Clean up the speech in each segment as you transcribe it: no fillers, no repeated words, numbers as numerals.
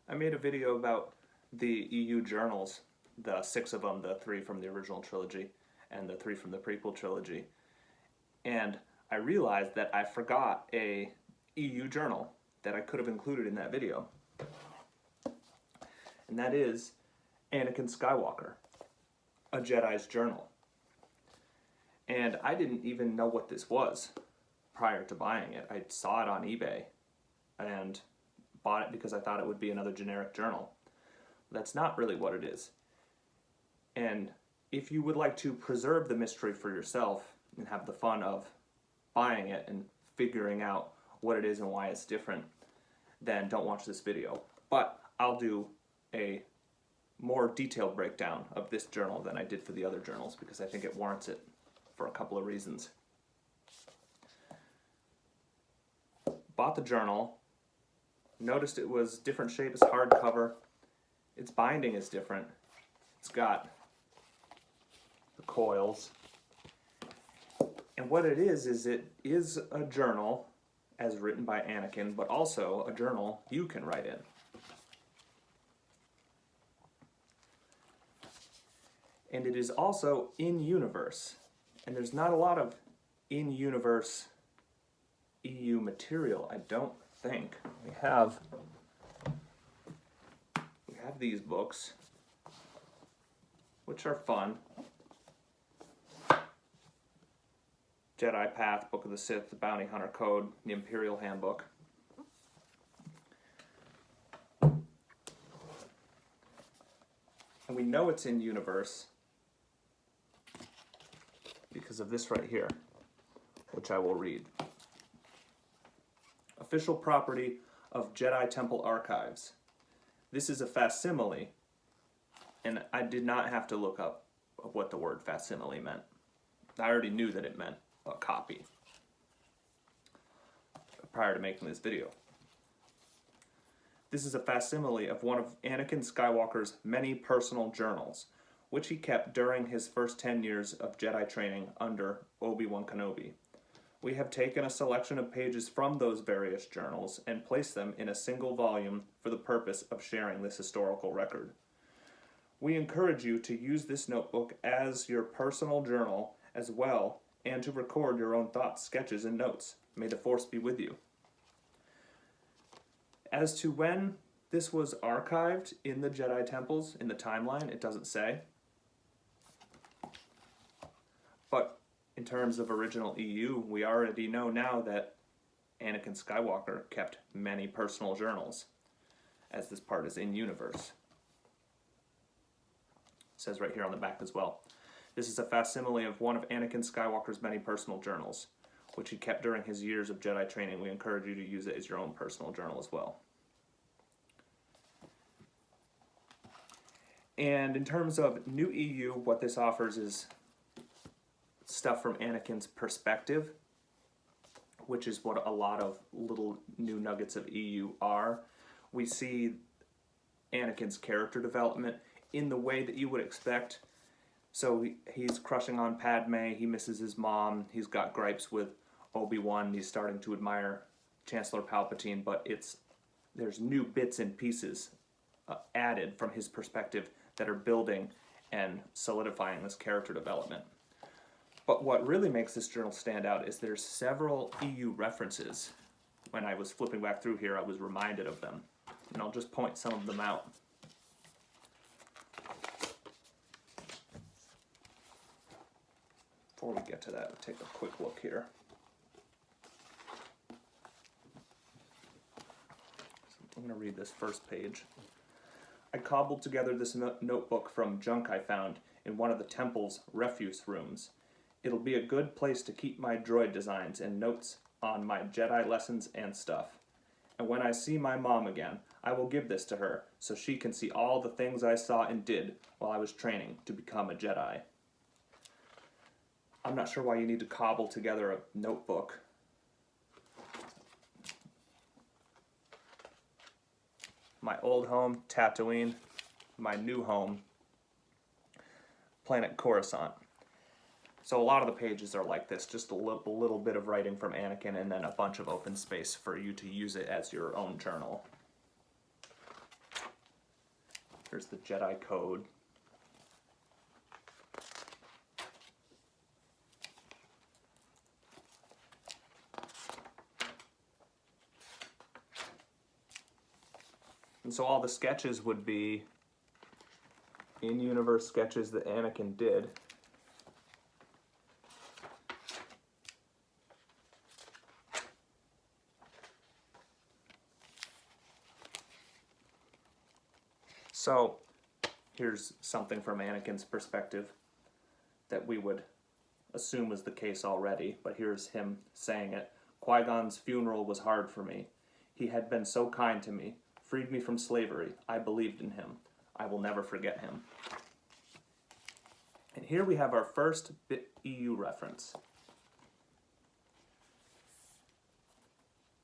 I made a video about the EU journals, the 6 of them, the 3 from the original trilogy and the 3 from the prequel trilogy. And I realized that I forgot a EU journal that I could have included in that video. And that is Anakin Skywalker, a Jedi's journal. And I didn't even know what this was prior to buying it. I saw it on eBay and bought it because I thought it would be another generic journal. That's not really what it is. And if you would like to preserve the mystery for yourself and have the fun of buying it and figuring out what it is and why it's different, then don't watch this video. But I'll do a more detailed breakdown of this journal than I did for the other journals because I think it warrants it for a couple of reasons. Bought the journal, noticed it was different shape as hardcover. Its binding is different. It's got the coils. And what it is it is a journal as written by Anakin, but also a journal you can write in. And it is also in-universe. And there's not a lot of in-universe EU material, I don't think. We have these books, which are fun. Jedi Path, Book of the Sith, the Bounty Hunter Code, the Imperial Handbook. And we know it's in universe because of this right here, which I will read. Official property of Jedi Temple Archives. This is a facsimile, and I did not have to look up what the word facsimile meant. I already knew that it meant a copy prior to making this video. This is a facsimile of one of Anakin Skywalker's many personal journals, which he kept during his first 10 years of Jedi training under Obi-Wan Kenobi. We have taken a selection of pages from those various journals and placed them in a single volume for the purpose of sharing this historical record. We encourage you to use this notebook as your personal journal as well, and to record your own thoughts, sketches, and notes. May the Force be with you. As to when this was archived in the Jedi temples, in the timeline, it doesn't say. But in terms of original EU, we already know now that Anakin Skywalker kept many personal journals, as this part is in universe. It says right here on the back as well. This is a facsimile of one of Anakin Skywalker's many personal journals, which he kept during his years of Jedi training. We encourage you to use it as your own personal journal as well. And in terms of new EU, what this offers is stuff from Anakin's perspective, which is what a lot of little new nuggets of EU are. We see Anakin's character development in the way that you would expect. So he's crushing on Padme, he misses his mom, he's got gripes with Obi-Wan, he's starting to admire Chancellor Palpatine, but there's new bits and pieces added from his perspective that are building and solidifying this character development. But what really makes this journal stand out is there's several EU references. When I was flipping back through here, I was reminded of them. And I'll just point some of them out. Before we get to that, we'll take a quick look here. I'm going to read this first page. I cobbled together this notebook from junk I found in one of the temple's refuse rooms. It'll be a good place to keep my droid designs and notes on my Jedi lessons and stuff. And when I see my mom again, I will give this to her so she can see all the things I saw and did while I was training to become a Jedi. I'm not sure why you need to cobble together a notebook. My old home, Tatooine. My new home, planet Coruscant. So a lot of the pages are like this, just a little bit of writing from Anakin and then a bunch of open space for you to use it as your own journal. Here's the Jedi Code. And so all the sketches would be in-universe sketches that Anakin did. So here's something from Anakin's perspective that we would assume was the case already, but here's him saying it. Qui-Gon's funeral was hard for me. He had been so kind to me, freed me from slavery. I believed in him. I will never forget him. And here we have our first EU reference.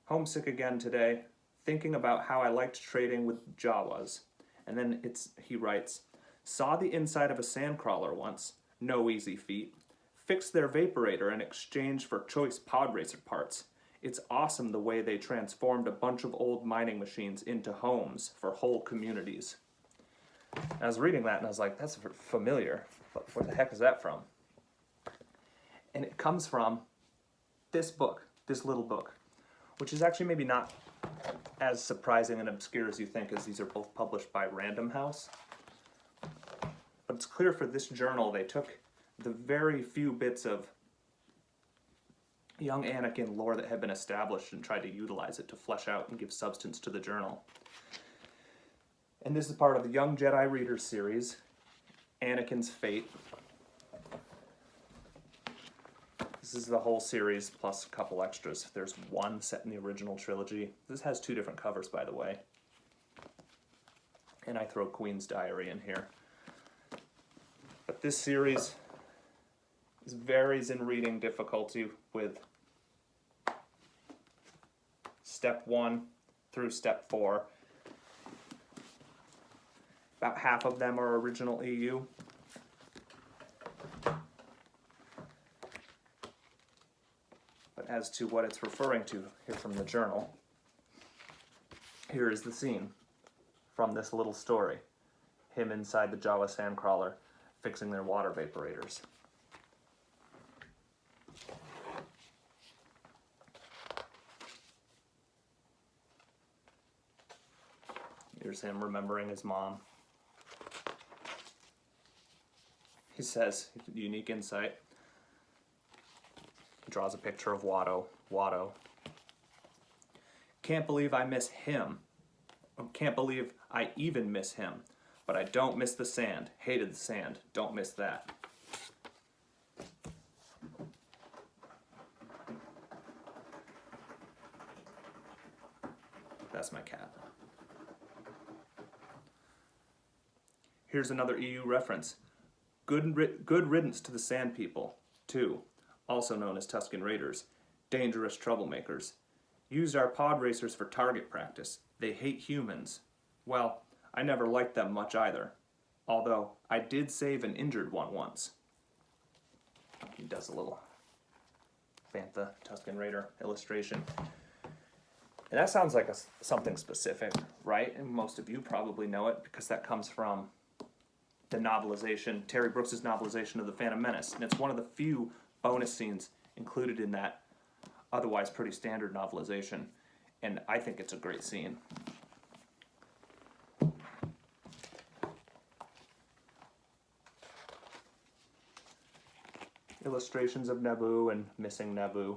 Homesick again today, thinking about how I liked trading with Jawas. And then he writes, saw the inside of a sandcrawler once, no easy feat. Fixed their vaporator in exchange for choice pod racer parts. It's awesome the way they transformed a bunch of old mining machines into homes for whole communities. And I was reading that and I was like, that's familiar. But where the heck is that from? And it comes from this book, this little book, which is actually maybe not as surprising and obscure as you think, as these are both published by Random House. But it's clear for this journal they took the very few bits of young Anakin lore that had been established and tried to utilize it to flesh out and give substance to the journal. And this is part of the Young Jedi Readers series, Anakin's Fate. This is the whole series plus a couple extras. There's one set in the original trilogy. This has 2 different covers, by the way. And I throw Queen's Diary in here. But this series varies in reading difficulty with step 1 through step 4. About half of them are original EU. But as to what it's referring to here from the journal, here is the scene from this little story. Him inside the Jawa sandcrawler fixing their water vaporators. Here's him remembering his mom. He says, unique insight. He draws a picture of Watto. Watto. Can't believe I miss him. Can't believe I even miss him. But I don't miss the sand. Hated the sand. Don't miss that. That's my cat. Here's another EU reference. Good riddance to the Sand People, too, also known as Tusken Raiders, dangerous troublemakers. Used our pod racers for target practice. They hate humans. Well, I never liked them much either, although I did save an injured one once. He does a little Bantha Tusken Raider illustration. And that sounds like something specific, right? And most of you probably know it because that comes from the novelization, Terry Brooks' novelization of The Phantom Menace. And it's one of the few bonus scenes included in that otherwise pretty standard novelization. And I think it's a great scene. Illustrations of Naboo and missing Naboo.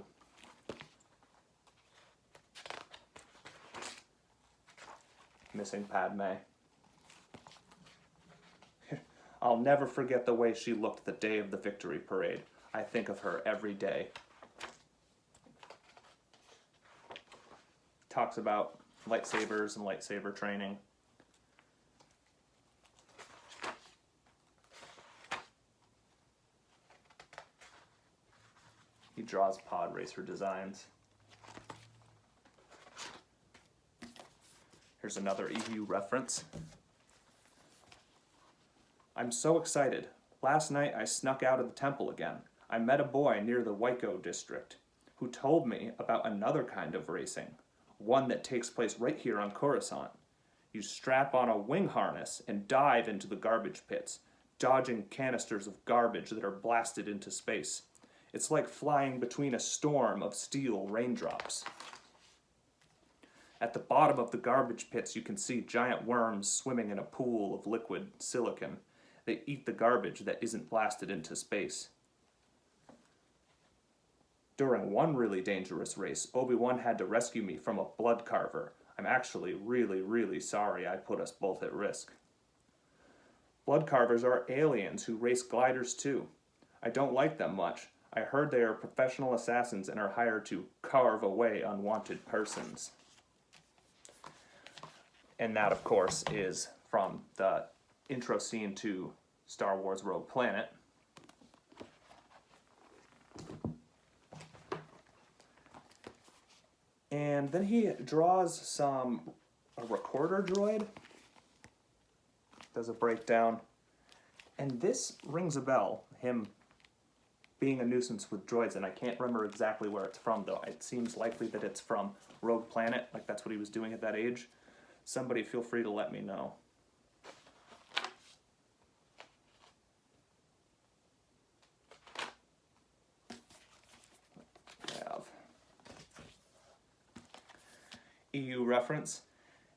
Missing Padme. I'll never forget the way she looked the day of the victory parade. I think of her every day. Talks about lightsabers and lightsaber training. He draws pod racer designs. Here's another EU reference. I'm so excited. Last night I snuck out of the temple again. I met a boy near the Waiko district who told me about another kind of racing, one that takes place right here on Coruscant. You strap on a wing harness and dive into the garbage pits, dodging canisters of garbage that are blasted into space. It's like flying between a storm of steel raindrops. At the bottom of the garbage pits, you can see giant worms swimming in a pool of liquid silicon. They eat the garbage that isn't blasted into space. During one really dangerous race, Obi-Wan had to rescue me from a blood carver. I'm actually really sorry I put us both at risk. Blood carvers are aliens who race gliders too. I don't like them much. I heard they are professional assassins and are hired to carve away unwanted persons. And that, of course, is from the intro scene to Star Wars Rogue Planet. And then he draws a recorder droid. Does a breakdown. And this rings a bell, him being a nuisance with droids, and I can't remember exactly where it's from, though. It seems likely that it's from Rogue Planet, like that's what he was doing at that age. Somebody feel free to let me know. EU reference.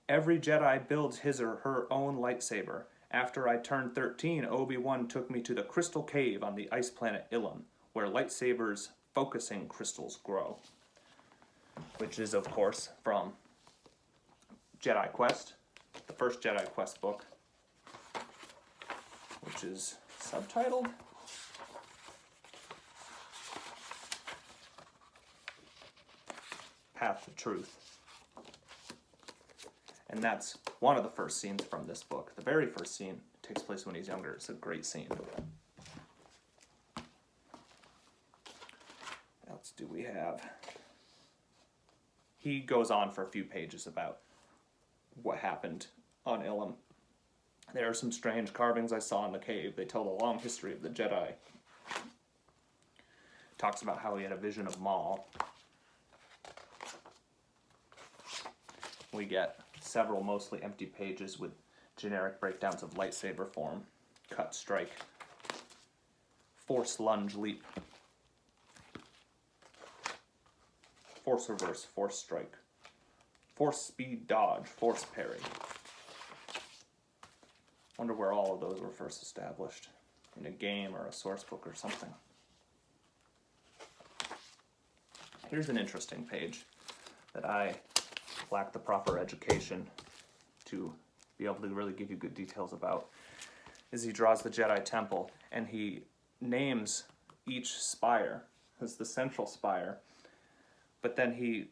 Every Jedi builds his or her own lightsaber. After I turned 13, Obi-Wan took me to the Crystal Cave on the ice planet Ilum, where lightsabers focusing crystals grow. Which is, of course, from Jedi Quest, the first Jedi Quest book, which is subtitled. Path to Truth. And that's one of the first scenes from this book. The very first scene takes place when he's younger. It's a great scene. What else do we have? He goes on for a few pages about what happened on Ilum. There are some strange carvings I saw in the cave. They tell the long history of the Jedi. Talks about how he had a vision of Maul. We get several mostly empty pages with generic breakdowns of lightsaber form, cut, strike, force lunge, leap, force reverse, force strike, force speed, dodge, force parry. Wonder where all of those were first established, in a game or a source book or something. Here's an interesting page that I lack the proper education to be able to really give you good details about, is he draws the Jedi Temple, and he names each spire as the central spire, but then he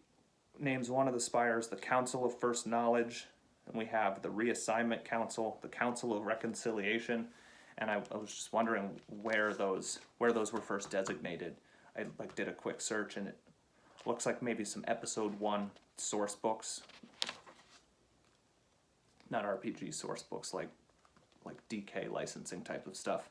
names one of the spires the Council of First Knowledge, and we have the Reassignment Council, the Council of Reconciliation, and I was just wondering where those were first designated. I did a quick search, and it looks like maybe some Episode 1 source books, not RPG source books, like DK licensing type of stuff.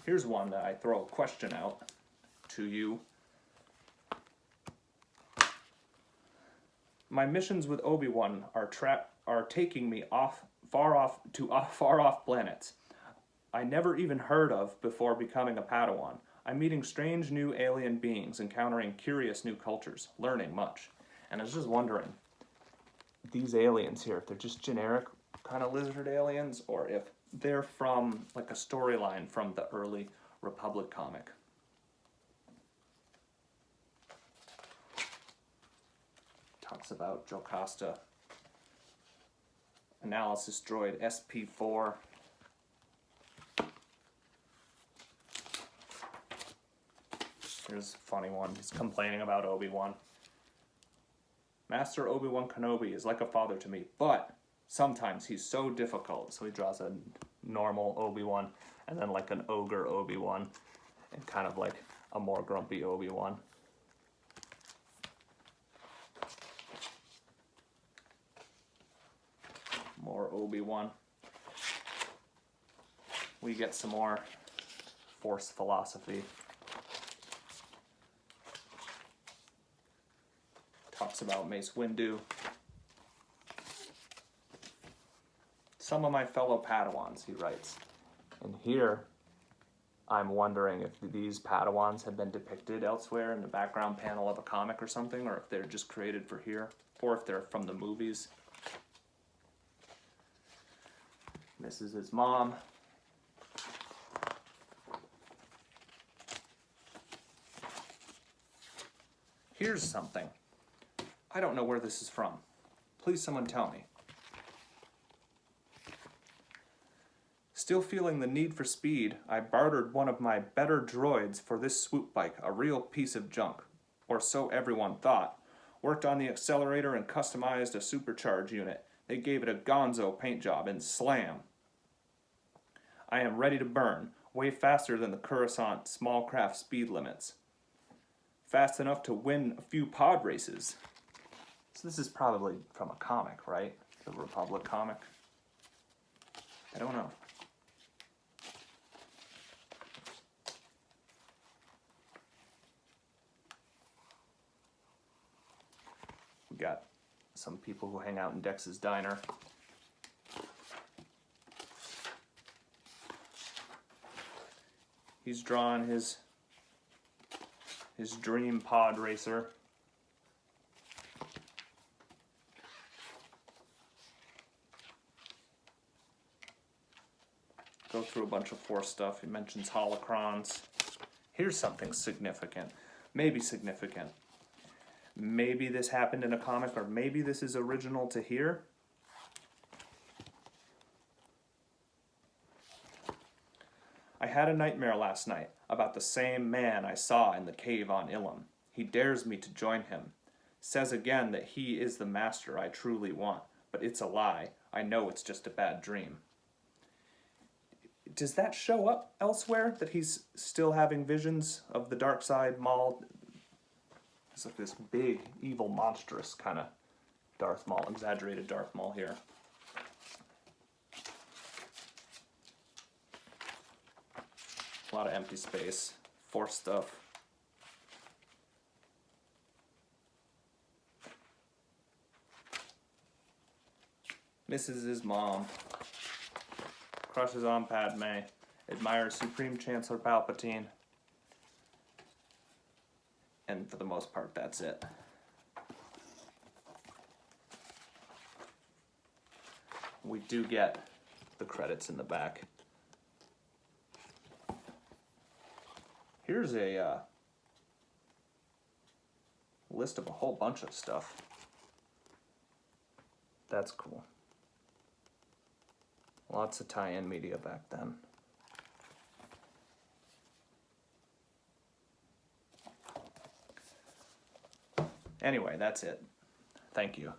Here's one that I throw a question out to you. My missions with Obi-Wan are taking me far off planets I never even heard of before becoming a Padawan. I'm meeting strange new alien beings, encountering curious new cultures, learning much. And I was just wondering, these aliens here, if they're just generic kind of lizard aliens, or if they're from like a storyline from the early Republic comic. Talks about Jocasta. Analysis droid SP4. Here's a funny one. He's complaining about Obi-Wan. Master Obi-Wan Kenobi is like a father to me, but sometimes he's so difficult. So he draws a normal Obi-Wan, and then like an ogre Obi-Wan, and kind of like a more grumpy Obi-Wan. More Obi-Wan. We get some more Force philosophy. Talks about Mace Windu. Some of my fellow Padawans, he writes. And here, I'm wondering if these Padawans have been depicted elsewhere in the background panel of a comic or something, or if they're just created for here, or if they're from the movies. This is his mom. Here's something. I don't know where this is from. Please someone tell me. Still feeling the need for speed, I bartered one of my better droids for this swoop bike, a real piece of junk. Or so everyone thought. Worked on the accelerator and customized a supercharge unit. They gave it a gonzo paint job and slam. I am ready to burn, way faster than the Coruscant small craft speed limits. Fast enough to win a few pod races. So this is probably from a comic, right? The Republic comic? I don't know. We got some people who hang out in Dex's Diner. He's drawn his dream pod racer. Go through a bunch of Force stuff. He mentions holocrons. Here's something significant. Maybe significant. Maybe this happened in a comic, or maybe this is original to here. I had a nightmare last night about the same man I saw in the cave on Ilum. He dares me to join him. Says again that he is the master I truly want, but it's a lie. I know it's just a bad dream. Does that show up elsewhere, that he's still having visions of the dark side Maul? It's like this big, evil, monstrous kind of Darth Maul, exaggerated Darth Maul here. A lot of empty space, Force stuff. Misses his mom. Crushes on Padme. Admires Supreme Chancellor Palpatine. And for the most part, that's it. We do get the credits in the back. Here's a list of a whole bunch of stuff. That's cool. Lots of tie-in media back then. Anyway, that's it. Thank you.